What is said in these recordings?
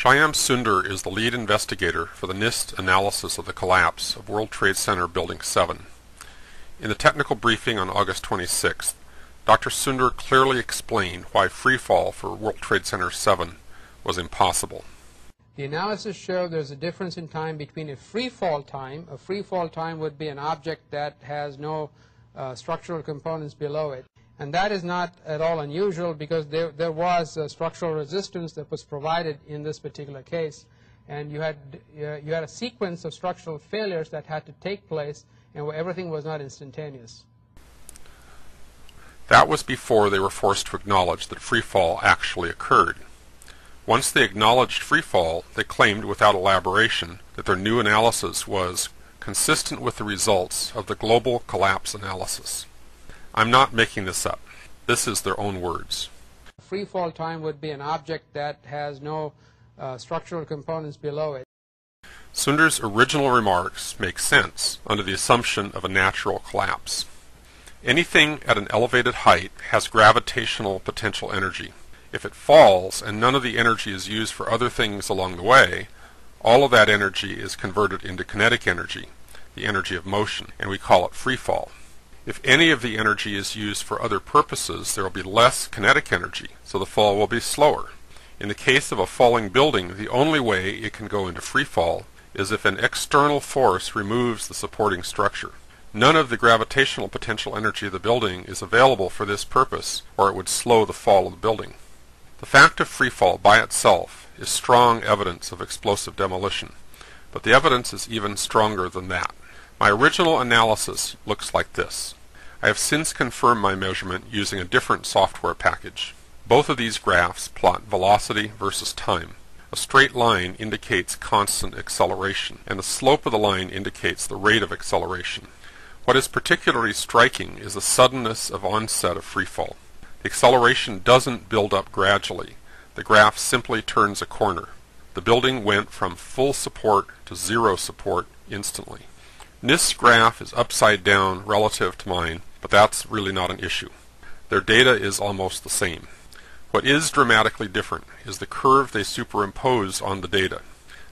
Shyam Sunder is the lead investigator for the NIST analysis of the collapse of World Trade Center Building 7. In the technical briefing on August 26th, Dr. Sunder clearly explained why freefall for World Trade Center 7 was impossible. The analysis showed there's a difference in time between a freefall time. A freefall time would be an object that has no structural components below it. And that is not at all unusual because there was structural resistance that was provided in this particular case. And you had a sequence of structural failures that had to take place, and where everything was not instantaneous. That was before they were forced to acknowledge that freefall actually occurred. Once they acknowledged freefall, they claimed without elaboration that their new analysis was consistent with the results of the global collapse analysis. I'm not making this up. This is their own words. Freefall time would be an object that has no structural components below it. Sunder's original remarks make sense under the assumption of a natural collapse. Anything at an elevated height has gravitational potential energy. If it falls and none of the energy is used for other things along the way, all of that energy is converted into kinetic energy, the energy of motion, and we call it freefall. If any of the energy is used for other purposes, there will be less kinetic energy, so the fall will be slower. In the case of a falling building, the only way it can go into freefall is if an external force removes the supporting structure. None of the gravitational potential energy of the building is available for this purpose, or it would slow the fall of the building. The fact of freefall by itself is strong evidence of explosive demolition, but the evidence is even stronger than that. My original analysis looks like this. I have since confirmed my measurement using a different software package. Both of these graphs plot velocity versus time. A straight line indicates constant acceleration, and the slope of the line indicates the rate of acceleration. What is particularly striking is the suddenness of onset of freefall. The acceleration doesn't build up gradually. The graph simply turns a corner. The building went from full support to zero support instantly. NIST's graph is upside down relative to mine, but that's really not an issue. Their data is almost the same. What is dramatically different is the curve they superimpose on the data.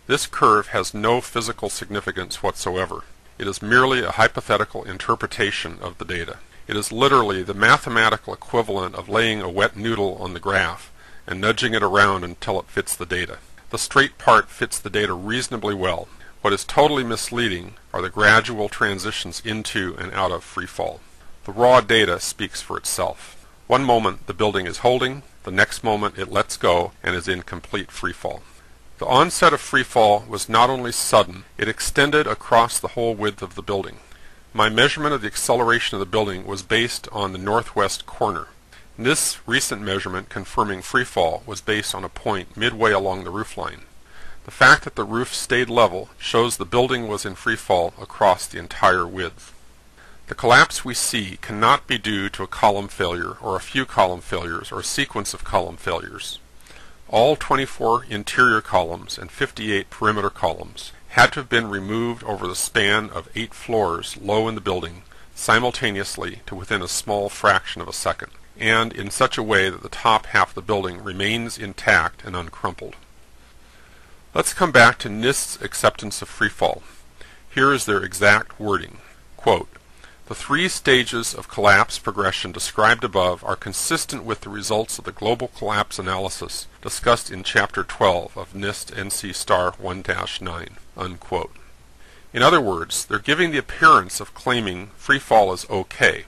This curve has no physical significance whatsoever. It is merely a hypothetical interpretation of the data. It is literally the mathematical equivalent of laying a wet noodle on the graph and nudging it around until it fits the data. The straight part fits the data reasonably well. What is totally misleading are the gradual transitions into and out of freefall. The raw data speaks for itself. One moment the building is holding, the next moment it lets go and is in complete freefall. The onset of freefall was not only sudden, it extended across the whole width of the building. My measurement of the acceleration of the building was based on the northwest corner. This recent measurement confirming freefall was based on a point midway along the roofline. The fact that the roof stayed level shows the building was in freefall across the entire width. The collapse we see cannot be due to a column failure or a few column failures or a sequence of column failures. All 24 interior columns and 58 perimeter columns had to have been removed over the span of 8 floors low in the building simultaneously to within a small fraction of a second, and in such a way that the top half of the building remains intact and uncrumpled. Let's come back to NIST's acceptance of freefall. Here is their exact wording. Quote, "The 3 stages of collapse progression described above are consistent with the results of the global collapse analysis discussed in Chapter 12 of NIST NC Star 1-9. Unquote. In other words, they're giving the appearance of claiming freefall is okay,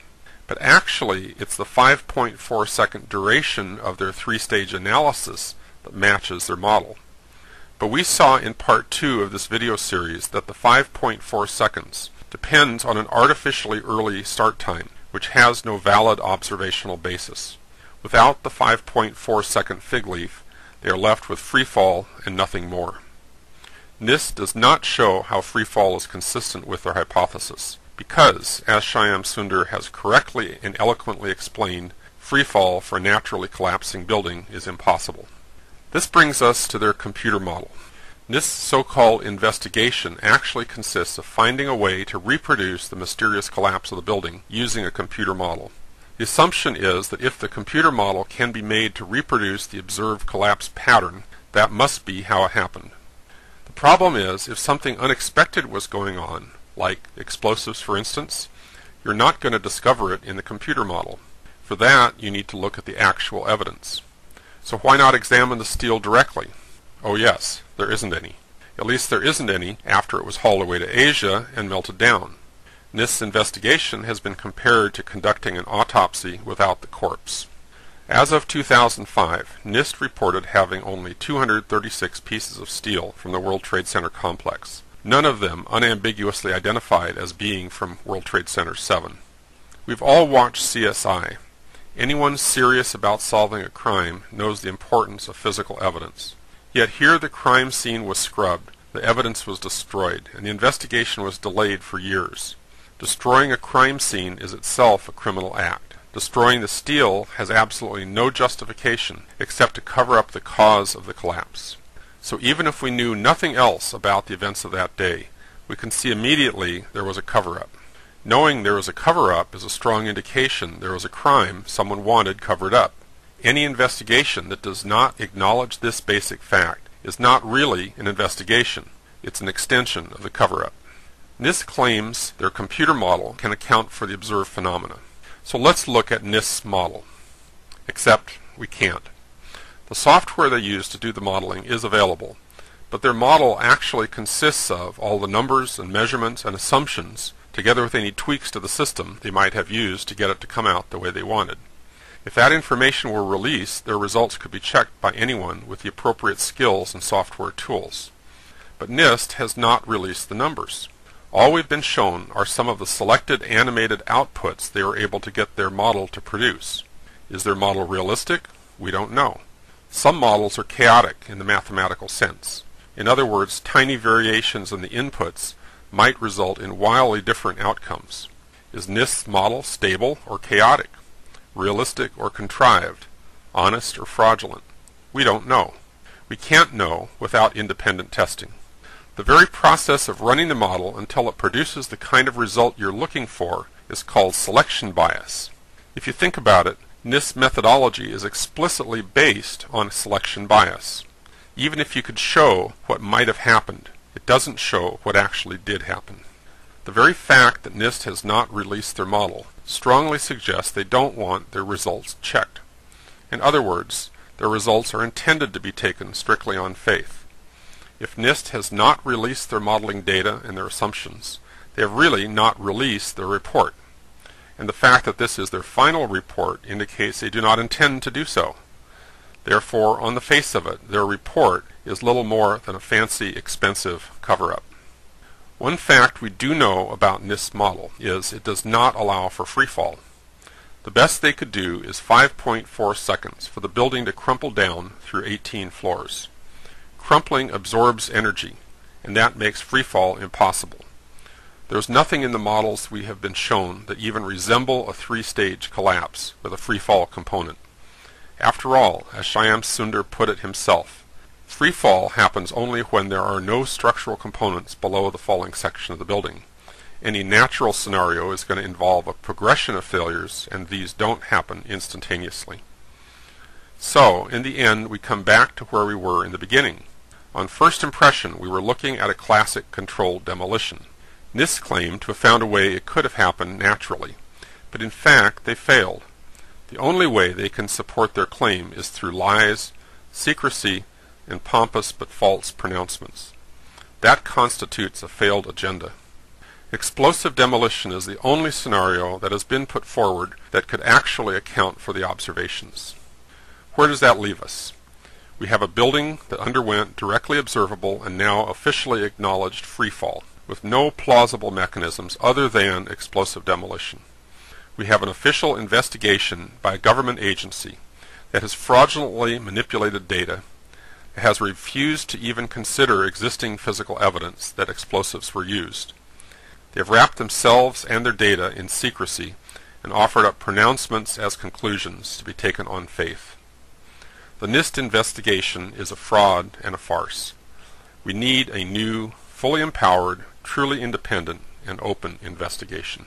but actually it's the 5.4 second duration of their 3-stage analysis that matches their model. But we saw in Part 2 of this video series that the 5.4 seconds depends on an artificially early start time, which has no valid observational basis. Without the 5.4 second fig leaf, they are left with freefall and nothing more. NIST does not show how freefall is consistent with their hypothesis, because, as Shyam Sunder has correctly and eloquently explained, freefall for a naturally collapsing building is impossible. This brings us to their computer model. NIST's so-called investigation actually consists of finding a way to reproduce the mysterious collapse of the building using a computer model. The assumption is that if the computer model can be made to reproduce the observed collapse pattern, That must be how it happened. The problem is, if something unexpected was going on, like explosives for instance, you're not going to discover it in the computer model. For that, you need to look at the actual evidence. So why not examine the steel directly? Oh yes, there isn't any. At least there isn't any after it was hauled away to Asia and melted down. NIST's investigation has been compared to conducting an autopsy without the corpse. As of 2005, NIST reported having only 236 pieces of steel from the World Trade Center complex, none of them unambiguously identified as being from World Trade Center 7. We've all watched CSI. Anyone serious about solving a crime knows the importance of physical evidence. Yet here the crime scene was scrubbed, the evidence was destroyed, and the investigation was delayed for years. Destroying a crime scene is itself a criminal act. Destroying the steel has absolutely no justification except to cover up the cause of the collapse. So even if we knew nothing else about the events of that day, we can see immediately there was a cover-up. Knowing there was a cover-up is a strong indication there was a crime someone wanted covered up. Any investigation that does not acknowledge this basic fact is not really an investigation. It's an extension of the cover-up. NIST claims their computer model can account for the observed phenomena. So let's look at NIST's model. Except we can't. The software they use to do the modeling is available, but their model actually consists of all the numbers and measurements and assumptions together with any tweaks to the system they might have used to get it to come out the way they wanted. If that information were released, their results could be checked by anyone with the appropriate skills and software tools. But NIST has not released the numbers. All we've been shown are some of the selected animated outputs they were able to get their model to produce. Is their model realistic? We don't know. Some models are chaotic in the mathematical sense. In other words, tiny variations in the inputs might result in wildly different outcomes. Is NIST's model stable or chaotic? Realistic or contrived? Honest or fraudulent? We don't know. We can't know without independent testing. The very process of running the model until it produces the kind of result you're looking for is called selection bias. If you think about it, NIST's methodology is explicitly based on selection bias. Even if you could show what might have happened, it doesn't show what actually did happen. The very fact that NIST has not released their model strongly suggests they don't want their results checked. In other words, their results are intended to be taken strictly on faith. If NIST has not released their modeling data and their assumptions, they have really not released their report. And the fact that this is their final report indicates they do not intend to do so. Therefore, on the face of it, their report is little more than a fancy, expensive cover-up. One fact we do know about NIST's model is it does not allow for freefall. The best they could do is 5.4 seconds for the building to crumple down through 18 floors. Crumpling absorbs energy, and that makes freefall impossible. There's nothing in the models we have been shown that even resemble a three-stage collapse with a freefall component. After all, as Shyam Sundar put it himself, freefall happens only when there are no structural components below the falling section of the building. Any natural scenario is going to involve a progression of failures, and these don't happen instantaneously. So, in the end, we come back to where we were in the beginning. On first impression, we were looking at a classic controlled demolition. NIST claimed to have found a way it could have happened naturally, but in fact they failed. The only way they can support their claim is through lies, secrecy, and pompous but false pronouncements. That constitutes a failed agenda. Explosive demolition is the only scenario that has been put forward that could actually account for the observations. Where does that leave us? We have a building that underwent directly observable and now officially acknowledged freefall, with no plausible mechanisms other than explosive demolition. We have an official investigation by a government agency that has fraudulently manipulated data, has refused to even consider existing physical evidence that explosives were used. They have wrapped themselves and their data in secrecy and offered up pronouncements as conclusions to be taken on faith. The NIST investigation is a fraud and a farce. We need a new, fully empowered, truly independent, and open investigation.